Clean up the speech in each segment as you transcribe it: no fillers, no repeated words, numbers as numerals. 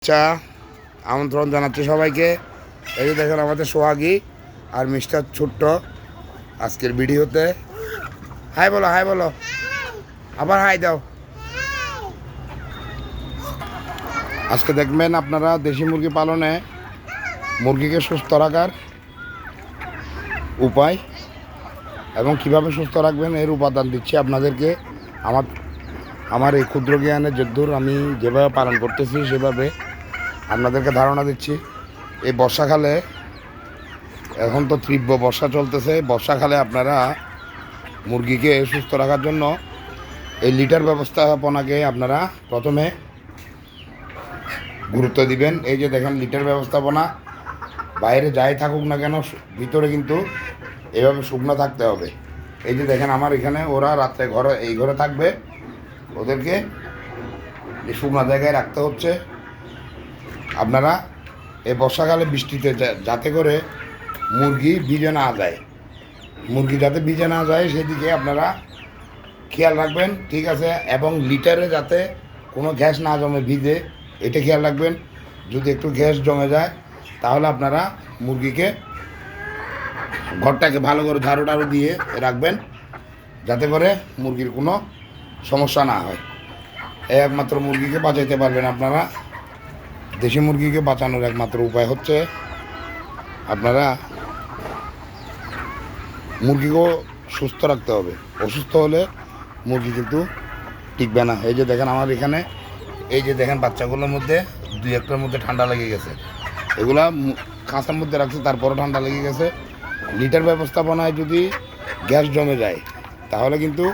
আচ্ছা, আমন্ত্রণ জানাচ্ছি সবাইকে। এই যে দেখেন আমাদের সোহাগী আর মিস্টার ছোট্ট আজকের ভিডিওতে। হাই বলো, হাই বলো, আবার হাই দাও। আজকে দেখবেন আপনারা দেশি মুরগি পালনে মুরগিকে সুস্থ রাখার উপায় এবং কিভাবে সুস্থ রাখবেন এর উপাদান দিচ্ছি আপনাদেরকে। আমার এই ক্ষুদ্র জ্ঞানের যদ্দূর আমি যেভাবে পালন করতেছি সেভাবে আপনাদেরকে ধারণা দিচ্ছি। এই বর্ষাকালে, এখন তো তীব্র বর্ষা চলতেছে, বর্ষাকালে আপনারা মুরগিকে সুস্থ রাখার জন্য এই লিটার ব্যবস্থাপনাকে আপনারা প্রথমে গুরুত্ব দিবেন। এই যে দেখেন লিটার ব্যবস্থাপনা, বাইরে যাই থাকুক না কেন ভিতরে কিন্তু এভাবে শুকনো থাকতে হবে। এই যে দেখেন আমার এখানে ওরা রাত্রে এই ঘরে থাকবে, ওদেরকে এই শুকনো জায়গায় রাখতে হচ্ছে। আপনারা এই বর্ষাকালে বৃষ্টিতে যাতে করে মুরগি ভিজে না যায়, সেদিকে আপনারা খেয়াল রাখবেন, ঠিক আছে? এবং লিটারে যাতে কোনো গ্যাস না জমে ভিজে, এটা খেয়াল রাখবেন। যদি একটু গ্যাস জমে যায় তাহলে আপনারা মুরগিকে ঘরটাকে ভালো করে ঝাড়ু টাড়ু দিয়ে রাখবেন, যাতে করে মুরগির কোনো সমস্যা না হয়। একমাত্র মুরগিকে বাঁচাইতে পারবেন আপনারা। দেশি মুরগিকে বাঁচানোর একমাত্র উপায় হচ্ছে আপনারা মুরগিকেও সুস্থ রাখতে হবে। অসুস্থ হলে মুরগি কিন্তু টিকবে না। এই যে দেখেন আমার এখানে, এই যে দেখেন বাচ্চাগুলোর মধ্যে 2-1টার মধ্যে ঠান্ডা লেগে গেছে। এগুলা কাঁচার মধ্যে রাখছে, তারপরও ঠান্ডা লেগে গেছে। লিটার ব্যবস্থাপনায় যদি গ্যাস জমে যায় তাহলে কিন্তু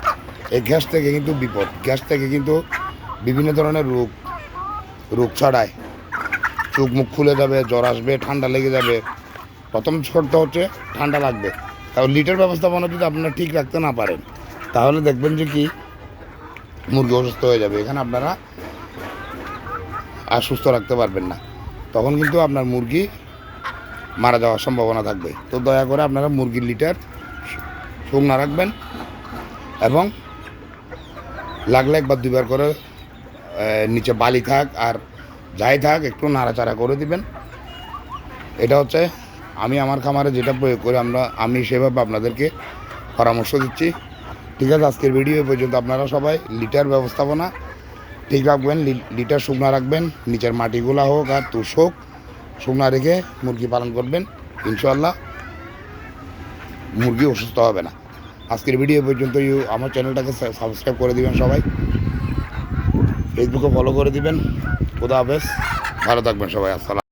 এই গ্যাস থেকে কিন্তু বিপদ। গ্যাস থেকে কিন্তু বিভিন্ন ধরনের রোগ ছড়ায়। চোখ মুখ খুলে যাবে, জ্বর আসবে, ঠান্ডা লেগে যাবে। প্রথম শর্ত হচ্ছে ঠান্ডা লাগবে। তাও লিটার ব্যবস্থাপনা যদি আপনারা ঠিক রাখতে না পারেন তাহলে দেখবেন যে কি মুরগি অসুস্থ হয়ে যাবে। এখানে আপনারা আর সুস্থ রাখতে পারবেন না, তখন কিন্তু আপনার মুরগি মারা যাওয়ার সম্ভাবনা থাকবে। তো দয়া করে আপনারা মুরগির লিটার শুকনো রাখবেন এবং লাগলে একবার দুবার করে নিচে বালি থাক আর যাই থাক একটু নাড়াচাড়া করে দিবেন। এটা হচ্ছে আমি আমার খামারে যেটা প্রয়োগ করি, আমি সেভাবে আপনাদেরকে পরামর্শ দিচ্ছি, ঠিক আছে? আজকের ভিডিও পর্যন্ত আপনারা সবাই লিটার ব্যবস্থাপনা ঠিক রাখবেন, লিটার শুকনা রাখবেন, নিচের মাটিগুলা হোক আর তুষ হোক শুকনা রেখে মুরগি পালন করবেন। ইনশাআল্লাহ মুরগি অসুস্থ হবে না। আজকের ভিডিও পর্যন্ত আমার চ্যানেলটাকে সাবস্ক্রাইব করে দিবেন, সবাই ফেসবুকে ফলো করে দিবেন। খোদা হাফেজ, ভালো থাকবেন সবাই। আসসালাম।